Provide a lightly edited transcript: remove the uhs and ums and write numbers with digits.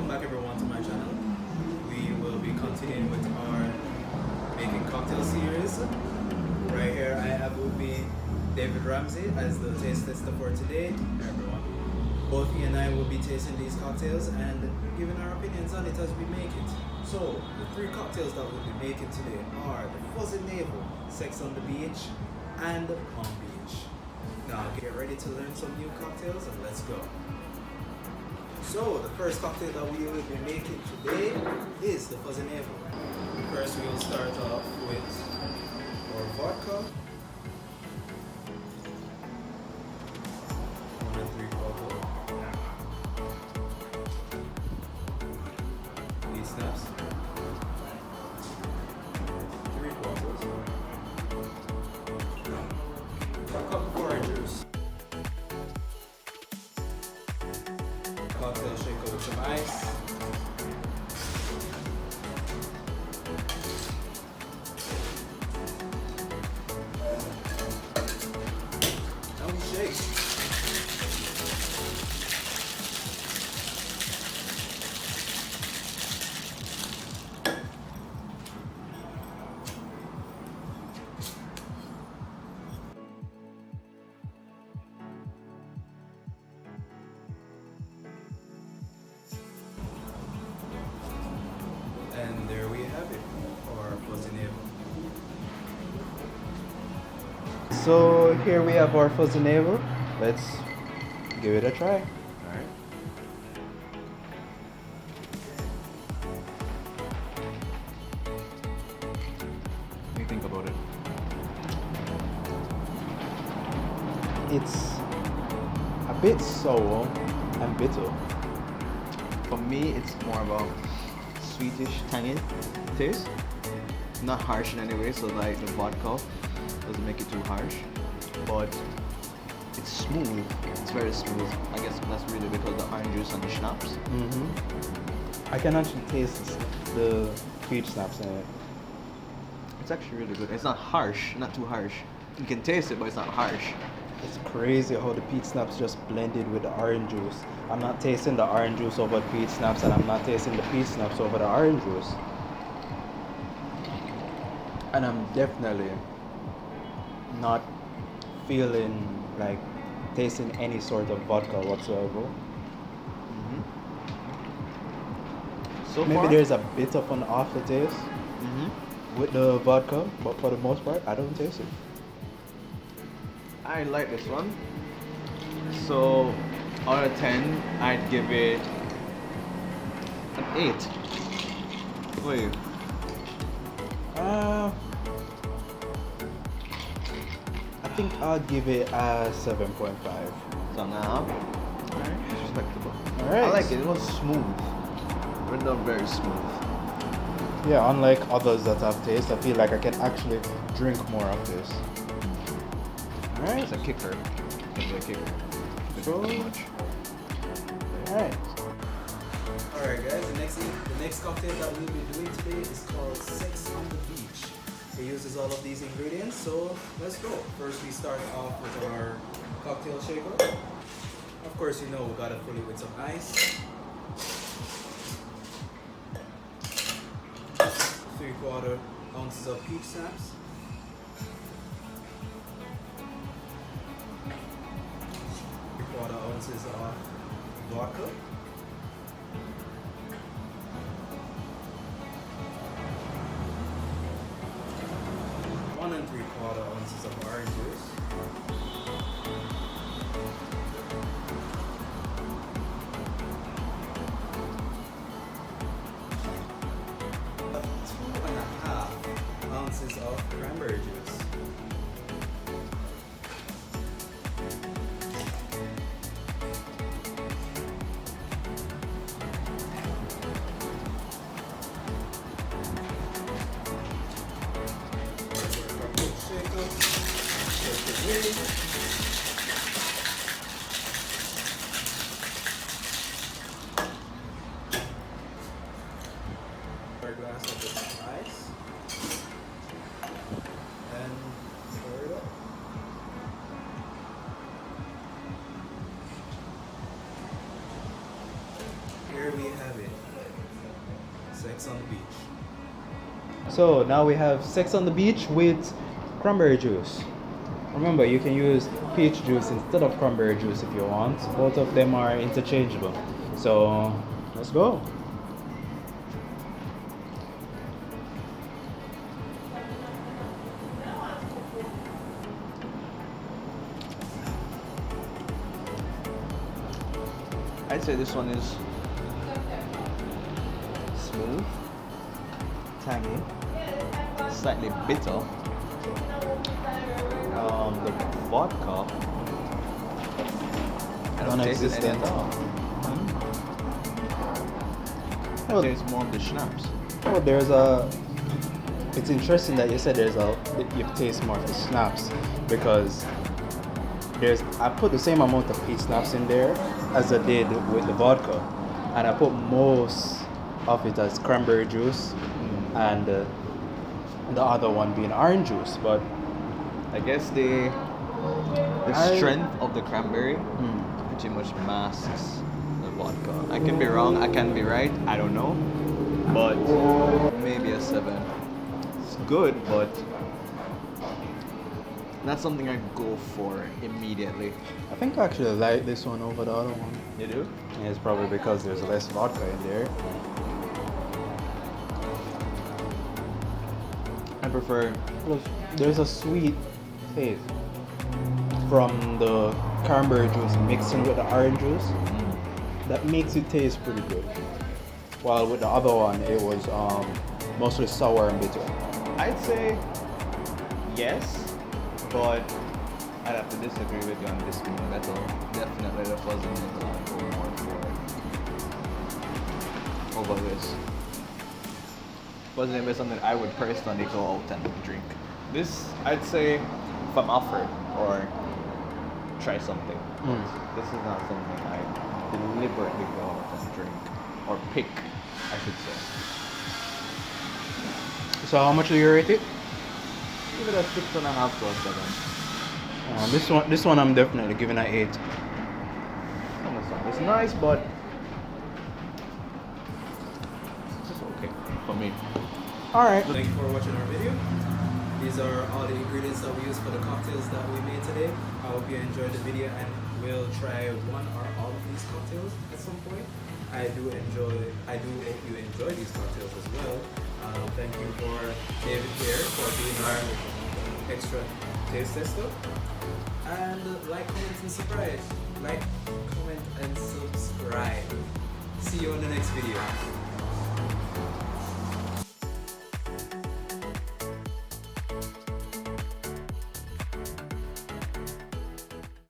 Welcome back everyone to my channel. We will be continuing with our making cocktail series. Right here I have with me David Ramsey as the taste tester for today. Hey everyone. Both he and I will be tasting these cocktails and giving our opinions on it as we make it. So the three cocktails that we'll be making today are the Fuzzy Navel, Sex on the Beach, and Palm Beach. Now get ready to learn some new cocktails and let's go. So the first cocktail that we will be making today is the Fuzzy Navel. First we will start off with our vodka. 1 3/4. Peach Schnapps. 3/4. A cup of orange juice. Cocktail shaker with some ice. And we shake. And there we have it, our Fuzzy Navel. So here we have our Fuzzy Navel. Let's give it a try. Alright. What do you think about it? It's a bit sour and bitter. For me, it's more of a sweetish, tangy taste. Not harsh in any way, so like the vodka doesn't make it too harsh. But it's smooth. It's very smooth. I guess that's really because of the orange juice and the schnapps. I can actually taste the peach schnapps in it. It's actually really good. It's not harsh, not too harsh. You can taste it, but it's not harsh. It's crazy how the peach schnapps just blended with the orange juice. I'm not tasting the orange juice over the peach schnapps, and I'm not tasting the peach schnapps over the orange juice. And I'm definitely not feeling like tasting any sort of vodka whatsoever. So maybe far? there's a bit of an aftertaste with the vodka, but for the most part, I don't taste it. I like this one. So out of 10, I'd give it an 8. Wait. I think I'll give it a 7.5. So now, alright, it's respectable. Alright. I like it. It was smooth. Went down very smooth. Yeah, unlike others that I've tasted, I feel like I can actually drink more of this. Alright. It's a kicker. It's a kicker. So much. Alright. Alright guys, the next cocktail that we'll be doing today is called Sex on the Beach. It uses all of these ingredients, so let's go. First we start off with our cocktail shaker. Of course you know we gotta fill it with some ice. 3/4 ounces of peach schnapps. 3/4 ounces of vodka. 1 3/4 ounces of orange juice. 2.5 ounces of cranberry juice. 1 glass of this ice. And pour it up. Here we have have it. Sex on the beach. So now we have sex on the beach with cranberry juice. Remember, you can use peach juice instead of cranberry juice if you want. Both of them are interchangeable. So let's go. I'd say this one is smooth, tangy, slightly bitter. The vodka, I don't taste it any at all. I taste more of the schnapps. Oh, it's interesting that you said you taste more of the schnapps, because I put the same amount of peach schnapps in there as I did with the vodka, and I put most of it as cranberry juice, and the other one being orange juice. But I guess the strength of the cranberry pretty much masks the vodka. I can be wrong, I can be right, I don't know. But maybe a 7. It's good, but not something I go for immediately. I think I actually like this one over the other one. You do? Yeah, it's probably because there's less vodka in there. I prefer. There's a sweet taste from the cranberry juice mixing with the orange juice that makes it taste pretty good. While with the other one, it was mostly sour and bitter. I'd say yes, but I'd have to disagree with you on this being better. Definitely the fuzzy nibble I'd go more for over this. Fuzzy nibble is something I would personally go out and drink. This, I'd say, if I'm offered or try something. This is not something I deliberately go out and drink or pick, I should say. So how much do you rate it? Give it a 6.5 to a 7. This one I'm definitely giving an 8. It's nice, but it's okay for me. Alright. Thank you for watching our video. These are all the ingredients that we use for the cocktails that we made today. I hope you enjoyed the video, and we'll try one or all of these cocktails at some point. I do hope you enjoy these cocktails as well. Thank you for David here for being our extra taste tester. And like, comment, and subscribe. Like, comment, and subscribe. See you on the next video.